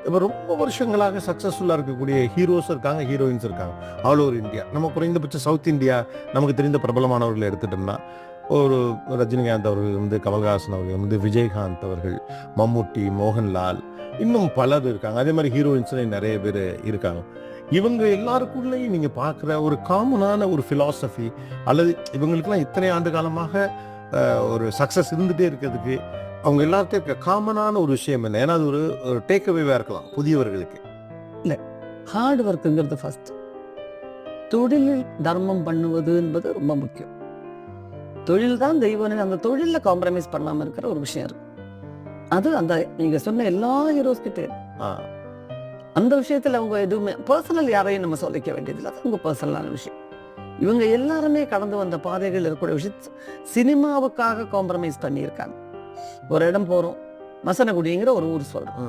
இப்போ ரொம்ப வருஷங்களாக சக்ஸஸ்ஃபுல்லாக இருக்கக்கூடிய ஹீரோஸ் இருக்காங்க, ஹீரோயின்ஸ் இருக்காங்க. All over India. நம்ம குறைந்தபட்சம் சவுத் இந்தியா நமக்கு தெரிந்த பிரபலமானவர்களை எடுத்துட்டோம்னா, ஒரு ரஜினிகாந்த் அவர்கள் வந்து, கமல்ஹாசன் அவர்கள் வந்து, விஜயகாந்த் அவர்கள், மம்முட்டி, மோகன்லால், இன்னும் பலர் இருக்காங்க. அதே மாதிரி ஹீரோயின்ஸ்லேயும் நிறைய பேர் இருக்காங்க. இவங்க எல்லாருக்குள்ளேயும் நீங்கள் பார்க்குற ஒரு காமனான ஒரு ஃபிலாசபி, அல்லது இவங்களுக்கெல்லாம் இத்தனை ஆண்டு காலமாக ஒரு சக்ஸஸ் இருந்துகிட்டே இருக்கிறதுக்கு அவங்க எல்லாத்தையும் இருக்க காமனான ஒரு விஷயம் என்ன? ஏன்னா அது ஒரு டேக் அவேவாக இருக்கலாம் புதியவர்களுக்கு. இல்லை, ஹார்ட் ஒர்க்குங்கிறது ஃபர்ஸ்ட். தொழிலில் தர்மம் பண்ணுவது என்பது ரொம்ப முக்கியம். தொழில் தான் தெய்வம். அந்த தொழிலில் காம்ப்ரமைஸ் பண்ணாமல் இருக்கிற ஒரு விஷயம் இருக்கு. அது அந்த நீங்கள் சொன்ன எல்லா ஹீரோஸ் கிட்டே அந்த விஷயத்தில் அவங்க எதுவுமே பர்சனல் யாரையும் நம்ம சொல்லிக்க வேண்டியதில்லை. அது அவங்க பர்சனலான விஷயம். இவங்க எல்லாருமே கடந்து வந்த பாதைகள் இருக்கக்கூடிய விஷயம் சினிமாவுக்காக காம்ப்ரமைஸ் பண்ணியிருக்காங்க. ஒரு இடம் போகிறோம், மசனகுடிங்கிற ஒரு ஊர் சொல்கிறோம்.